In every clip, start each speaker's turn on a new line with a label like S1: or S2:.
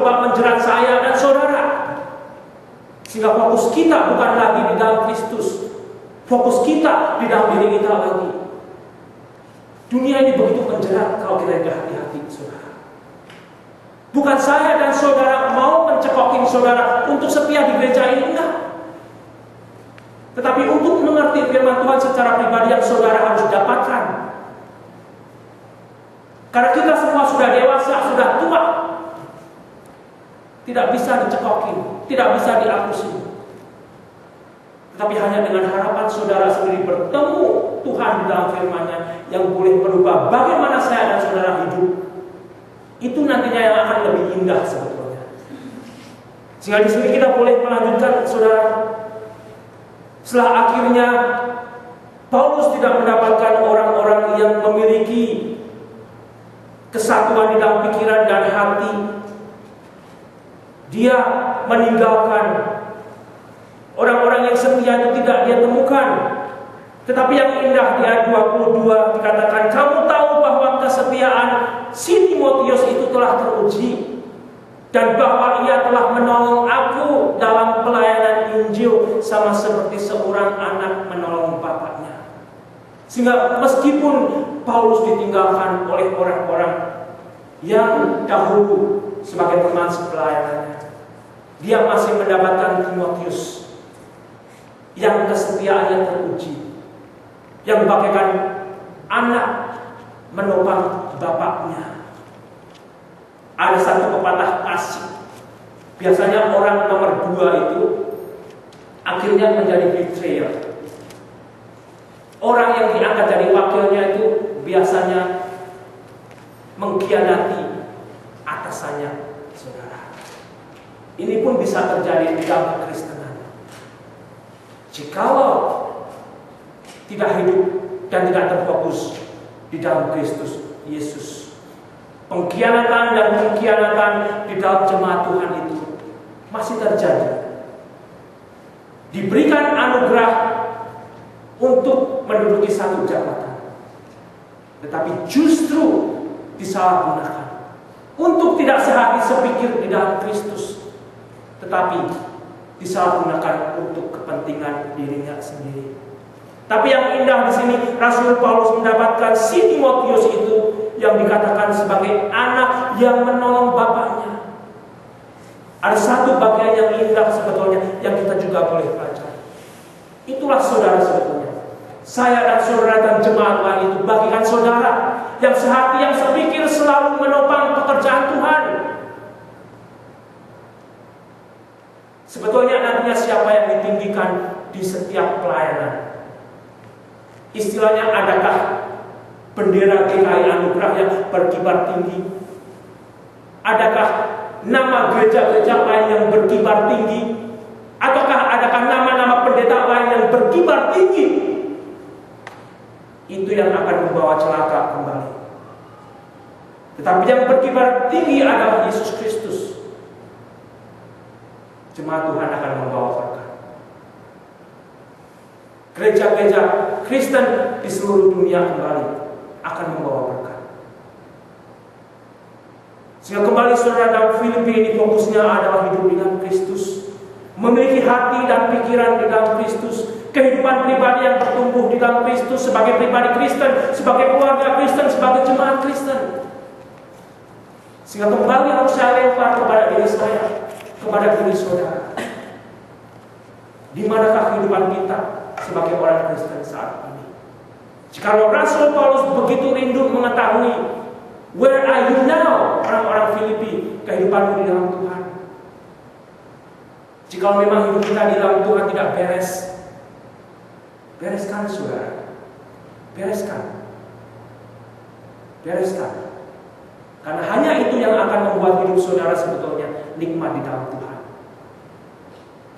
S1: mencoba menjerat saya dan saudara. Sehingga fokus kita bukan lagi di dalam Kristus. Fokus kita di dalam diri kita lagi. Dunia ini begitu menjerat kalau kita tidak hati-hati, saudara. Bukan saya dan saudara mau mencekokin saudara untuk setia di gereja ini, enggak. Tetapi untuk mengerti firman Tuhan secara pribadi yang saudara harus dapatkan. Karena kita semua sudah dewasa, sudah tua. Tidak bisa dicekokin, tidak bisa dihapusin. Tetapi hanya dengan harapan saudara sendiri bertemu Tuhan di dalam firman-Nya yang boleh merubah bagaimana saya dan saudara hidup. Itu nantinya yang akan lebih indah sebetulnya. Sehingga di sini kita boleh melanjutkan, saudara. Setelah akhirnya Paulus tidak mendapatkan orang-orang yang memiliki kesatuan di dalam pikiran dan hati. Dia meninggalkan orang-orang yang setia itu tidak dia temukan. Tetapi yang indah di ayat 22 dikatakan, kamu tahu bahwa kesetiaan si Timotius itu telah teruji, dan bahwa ia telah menolong aku dalam pelayanan Injil sama seperti seorang anak menolong bapaknya. Sehingga meskipun Paulus ditinggalkan oleh orang-orang yang dahulu sebagai teman sepelayanannya, dia masih mendapatkan Timotius yang kesetiaannya teruji, yang bagaikan anak menopang bapaknya. Ada satu pepatah asik. Biasanya orang nomor 2 itu akhirnya menjadi betrayer. Orang yang diangkat jadi wakilnya itu biasanya mengkhianati atasannya, saudara. Ini pun bisa terjadi di dalam kekristenan. Jikalau tidak hidup dan tidak terfokus di dalam Kristus Yesus, pengkhianatan dan pengkhianatan di dalam jemaat Tuhan itu masih terjadi. Diberikan anugerah untuk menduduki satu jabatan, tetapi justru disalahgunakan untuk tidak sehati sepikir di dalam Kristus, tetapi disalahgunakan untuk kepentingan dirinya sendiri. Tapi yang indah di sini, Rasul Paulus mendapatkan si Timotius itu yang dikatakan sebagai anak yang menolong bapaknya. Ada satu bagian yang indah sebetulnya yang kita juga boleh pelajari. Itulah saudara sebetulnya. Saya dan saudara dan jemaat lain itu bagikan saudara yang sehati, yang sepikir, selalu menopang pekerjaan Tuhan. Sebetulnya nantinya siapa yang ditinggikan di setiap pelayanan? Istilahnya, adakah bendera GKI Anugerah yang berkibar tinggi? Adakah nama gereja-gereja lain yang berkibar tinggi? Ataukah adakah nama-nama pendeta lain yang berkibar tinggi? Itu yang akan membawa celaka kembali. Tetapi yang berkibar tinggi adalah Yesus Kristus. Jemaat Tuhan akan membawa berkat. Gereja-gereja Kristen di seluruh dunia kembali akan membawa berkat. Sehingga kembali saudara, dalam Filipi ini fokusnya adalah hidup di dalam Kristus, memiliki hati dan pikiran di dalam Kristus, kehidupan pribadi yang bertumbuh di dalam Kristus, sebagai pribadi Kristen, sebagai keluarga Kristen, sebagai jemaat Kristen. Sehingga kembali harus saya lempar kepada diri saya, kepada diri saudara. Di manakah kehidupan kita sebagai orang Kristen saat ini? Jikalau Rasul Paulus begitu rindu mengetahui, where are you now, orang-orang Filipi, kehidupanmu di dalam Tuhan. Jikalau memang hidup kita di dalam Tuhan tidak beres, bereskan saudara, bereskan, bereskan. Karena hanya itu yang akan membuat hidup saudara sebetulnya nikmat di dalam Tuhan.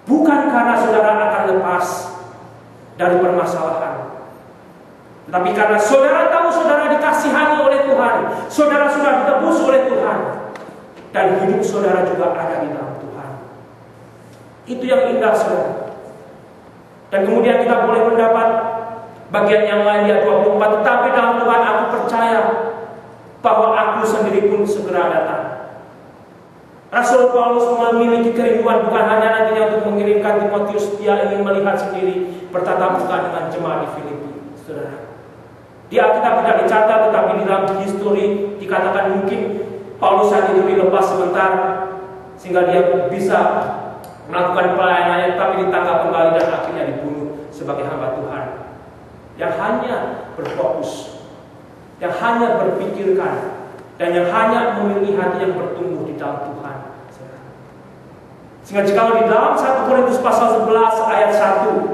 S1: Bukan karena saudara akan lepas dari permasalahan, tetapi karena saudara tahu saudara dikasihani oleh Tuhan, saudara sudah ditebus oleh Tuhan, dan hidup saudara juga ada di dalam Tuhan. Itu yang indah saudara. Dan kemudian kita boleh mendapat bagian yang lain di ayat 24. Tetapi dalam Tuhan aku percaya bahwa aku sendiri pun segera datang. Rasul Rasul Paulus memiliki kerinduan bukan hanya nantinya untuk mengirimkan Timotius, dia ingin melihat sendiri bertatap muka dengan jemaat di Filipi. Saudara, di Alkitab tidak dicatat, tetapi di dalam histori dikatakan mungkin Paulus saat itu dilepas sebentar sehingga dia bisa melakukan pelayanannya, tapi ditangkap kembali dan akhirnya dibunuh sebagai hamba Tuhan yang hanya berfokus, yang hanya berpikirkan, dan yang hanya memiliki hati yang bertumbuh di dalam Tuhan. Sehingga jika di dalam 1 Korintus pasal 11 ayat 1,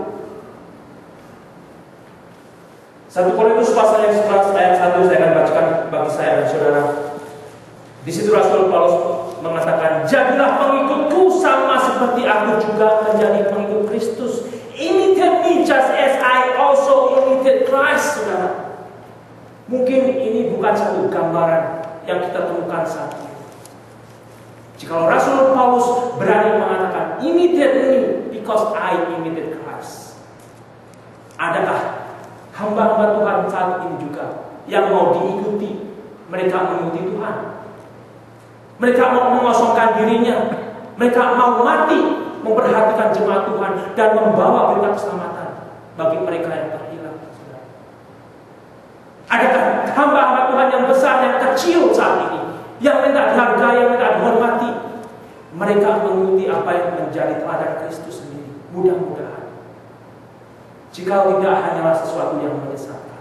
S1: 1 Korintus pasal yang 11 ayat 1 saya akan bacakan bagi saya dan saudara. Di situ Rasul Paulus mengatakan, jadilah pengikutku sama seperti aku juga menjadi pengikut Kristus. Imitate me just as I also imitate Christ. Saudara, mungkin ini bukan satu gambaran yang kita temukan saat ini. Jika Rasul Paulus berani mengatakan imitate me because I imitate Christ, adakah hamba-hamba Tuhan saat ini juga yang mau diikuti? Mereka mengikuti Tuhan, mereka mau mengosongkan dirinya, mereka mau mati memperhatikan jemaat Tuhan dan membawa berita keselamatan bagi mereka yang terhilang. Adakah hamba-hamba Tuhan yang besar, yang kecil saat ini, yang minta dihargai, yang minta dihormati, mereka mengikuti apa yang menjadi teladan Kristus sendiri? Mudah-mudahan. Jika tidak, hanyalah sesuatu yang menyesatkan.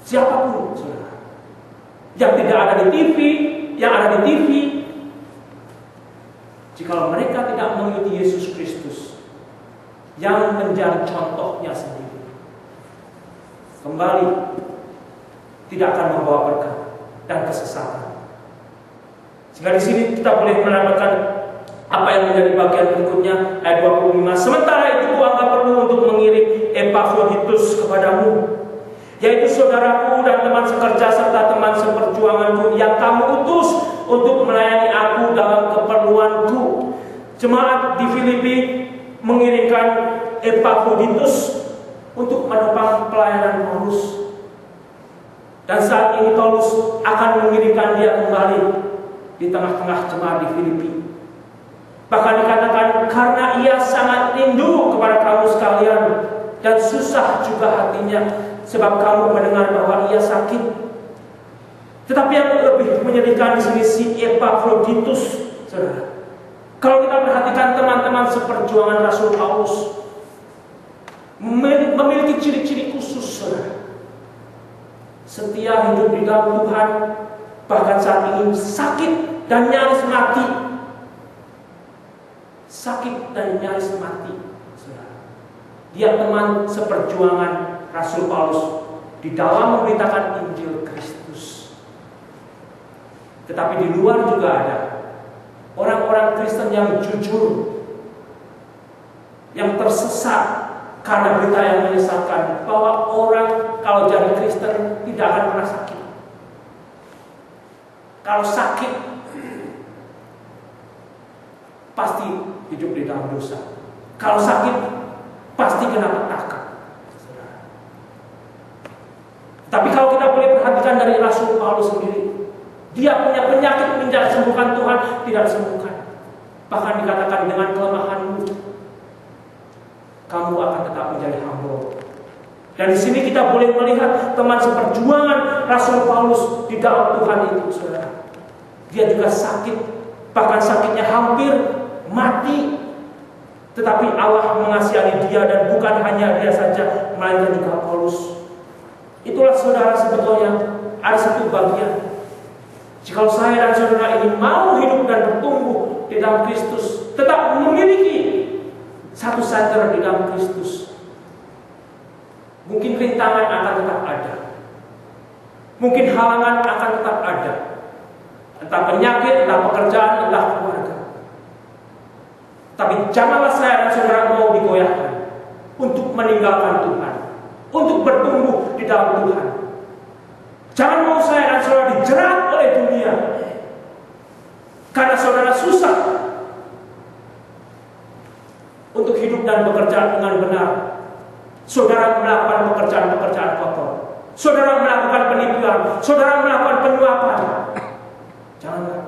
S1: Siapapun, saudara, yang tidak ada di TV, yang ada di TV, jika mereka tidak mengikuti Yesus Kristus yang menjadi contohnya sendiri, kembali tidak akan membawa berkah dan kesesatan. Sehingga di sini kita boleh mendapatkan apa yang menjadi bagian berikutnya ayat 25. Sementara itu aku perlu untuk mengirim Epafroditus kepadamu, yaitu saudaraku dan teman sekerja serta teman seperjuanganku yang kamu utus untuk melayani aku dalam keperluanku. Jemaat di Filipi mengirimkan Epafroditus untuk menopang pelayanan Paulus. Dan saat ini Paulus akan mengirimkan dia kembali di tengah-tengah jemaat di Filipi. Bahkan dikatakan karena ia sangat rindu kepada kamu sekalian dan susah juga hatinya sebab kamu mendengar bahwa ia sakit. Tetapi yang lebih menyedihkan di sini si Epafroditus, saudara. Kalau kita perhatikan teman-teman seperjuangan Rasul Paulus memiliki ciri-ciri khusus, saudara. Setia hidup di dalam Tuhan, bahkan saat ini sakit dan nyaris mati. Sakit dan nyaris mati, saudara. Dia teman seperjuangan Rasul Paulus di dalam memberitakan Injil Kristus. Tetapi di luar juga ada orang-orang Kristen yang jujur, yang tersesat karena berita yang menyesatkan bahwa orang kalau jadi Kristen tidak akan pernah sakit. Kalau sakit pasti hidup di dalam dosa. Kalau sakit pasti kena petaka. Tapi kalau kita boleh perhatikan dari Rasul Paulus sendiri, dia punya penyakit tidak disembuhkan Tuhan, tidak disembuhkan. Bahkan dikatakan dengan kelemahanmu kamu akan tetap menjadi hamba. Dan di sini kita boleh melihat teman seperjuangan Rasul Paulus di dalam Tuhan itu, saudara. Dia juga sakit, bahkan sakitnya hampir mati. Tetapi Allah mengasihani dia dan bukan hanya dia saja, melainkan juga Paulus. Itulah saudara sebetulnya ada satu bagian. Jika saya dan saudara ini mau hidup dan bertumbuh di dalam Kristus, tetap memiliki satu center di dalam Kristus, mungkin rintangan akan tetap ada, mungkin halangan akan tetap ada, entah penyakit, entah pekerjaan, entah keluarga. Tapi janganlah saya dan saudara mau digoyahkan untuk meninggalkan Tuhan, untuk bertumbuh di dalam Tuhan. Jangan mau saya dan saudara dijerat oleh dunia karena saudara susah untuk hidup dan bekerja dengan benar. Saudara melakukan pekerjaan-pekerjaan kotor, saudara melakukan penipuan, saudara melakukan penyuapan. Jangan